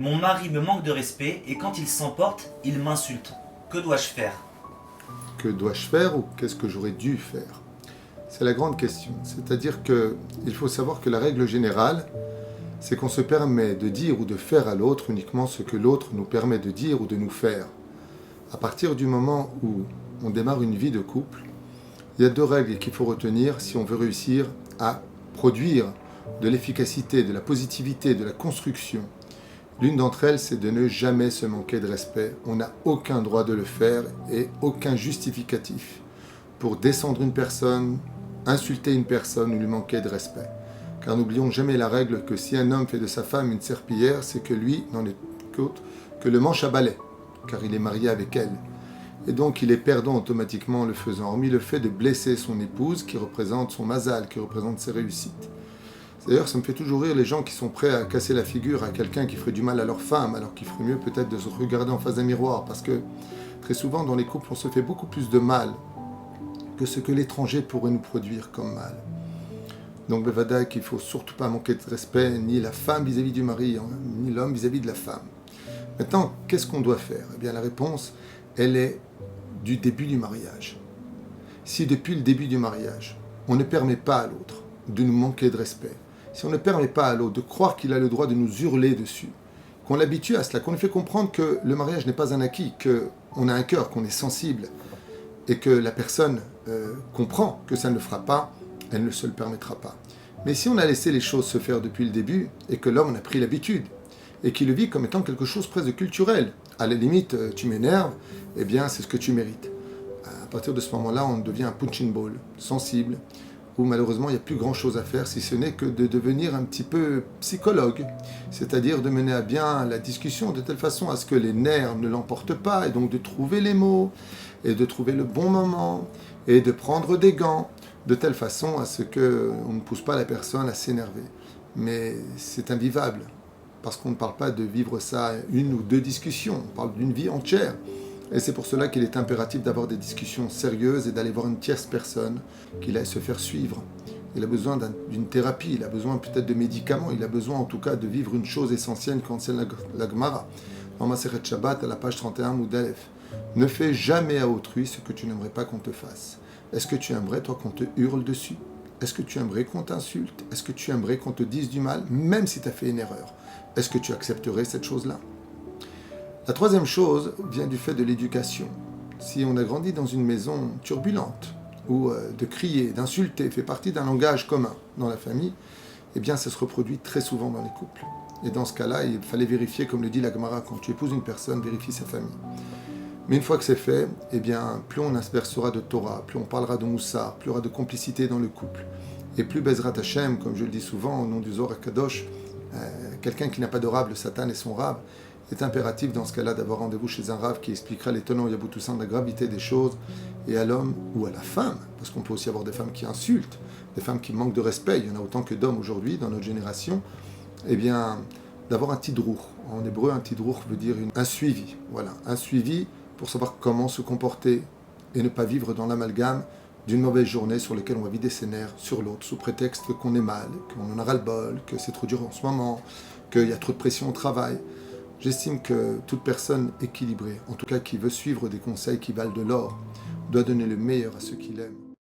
Mon mari me manque de respect et quand il s'emporte, il m'insulte. Que dois-je faire? Que dois-je faire ou qu'est-ce que j'aurais dû faire? C'est la grande question. C'est-à-dire qu'il faut savoir que la règle générale, c'est qu'on se permet de dire ou de faire à l'autre uniquement ce que l'autre nous permet de dire ou de nous faire. À partir du moment où on démarre une vie de couple, il y a deux règles qu'il faut retenir si on veut réussir à produire de l'efficacité, de la positivité, de la construction. L'une d'entre elles, c'est de ne jamais se manquer de respect. On n'a aucun droit de le faire et aucun justificatif pour descendre une personne, insulter une personne ou lui manquer de respect. Car n'oublions jamais la règle que si un homme fait de sa femme une serpillière, c'est que lui n'en est qu'autre que le manche à balai, car il est marié avec elle. Et donc il est perdant automatiquement en le faisant, hormis le fait de blesser son épouse qui représente son mazal, qui représente ses réussites. D'ailleurs, ça me fait toujours rire les gens qui sont prêts à casser la figure à quelqu'un qui ferait du mal à leur femme, alors qu'il ferait mieux peut-être de se regarder en face d'un miroir, parce que très souvent dans les couples, on se fait beaucoup plus de mal que ce que l'étranger pourrait nous produire comme mal. Donc, Bevada, qu'il ne faut surtout pas manquer de respect, ni la femme vis-à-vis du mari, ni l'homme vis-à-vis de la femme. Maintenant, qu'est-ce qu'on doit faire? Eh bien, la réponse, elle est du début du mariage. Si depuis le début du mariage, on ne permet pas à l'autre de nous manquer de respect, si on ne permet pas à l'autre de croire qu'il a le droit de nous hurler dessus, qu'on l'habitue à cela, qu'on lui fait comprendre que le mariage n'est pas un acquis, qu'on a un cœur, qu'on est sensible, et que la personne comprend que ça ne le fera pas, elle ne se le permettra pas. Mais si on a laissé les choses se faire depuis le début, et que l'homme en a pris l'habitude, et qu'il le vit comme étant quelque chose presque de culturel, à la limite, tu m'énerves, eh bien c'est ce que tu mérites. À partir de ce moment-là, on devient un punching ball, sensible, où malheureusement il n'y a plus grand chose à faire si ce n'est que de devenir un petit peu psychologue, c'est-à-dire de mener à bien la discussion de telle façon à ce que les nerfs ne l'emportent pas, et donc de trouver les mots, et de trouver le bon moment, et de prendre des gants, de telle façon à ce qu'on ne pousse pas la personne à s'énerver. Mais c'est invivable, parce qu'on ne parle pas de vivre ça une ou deux discussions, on parle d'une vie entière. Et c'est pour cela qu'il est impératif d'avoir des discussions sérieuses et d'aller voir une tierce personne qu'il aille se faire suivre. Il a besoin d'une thérapie, il a besoin peut-être de médicaments, il a besoin en tout cas de vivre une chose essentielle quand c'est la Gemara. Dans Maseret Shabbat, à la page 31, Moudalef. Ne fais jamais à autrui ce que tu n'aimerais pas qu'on te fasse. Est-ce que tu aimerais, toi, qu'on te hurle dessus? Est-ce que tu aimerais qu'on t'insulte? Est-ce que tu aimerais qu'on te dise du mal, même si tu as fait une erreur? Est-ce que tu accepterais cette chose-là? La troisième chose vient du fait de l'éducation. Si on a grandi dans une maison turbulente, où de crier, d'insulter fait partie d'un langage commun dans la famille, eh bien ça se reproduit très souvent dans les couples. Et dans ce cas-là, il fallait vérifier, comme le dit la Gemara, quand tu épouses une personne, vérifie sa famille. Mais une fois que c'est fait, eh bien, plus on aspercera de Torah, plus on parlera de Moussar, plus il y aura de complicité dans le couple. Et plus Bezrat Hashem, comme je le dis souvent au nom du Zohar Kadosh, quelqu'un qui n'a pas de rab, le Satan est son rab, est impératif dans ce cas-là d'avoir rendez-vous chez un rab qui expliquera les tenants et aboutissants de la gravité des choses, et à l'homme ou à la femme, parce qu'on peut aussi avoir des femmes qui insultent, des femmes qui manquent de respect, il y en a autant que d'hommes aujourd'hui dans notre génération, eh bien, d'avoir un tidrour. En hébreu, un tidrour veut dire un suivi. Voilà, un suivi pour savoir comment se comporter et ne pas vivre dans l'amalgame d'une mauvaise journée sur laquelle on va vider ses nerfs sur l'autre, sous prétexte qu'on est mal, qu'on en a ras-le-bol, que c'est trop dur en ce moment, qu'il y a trop de pression au travail. J'estime que toute personne équilibrée, en tout cas qui veut suivre des conseils qui valent de l'or, doit donner le meilleur à ceux qu'il aime.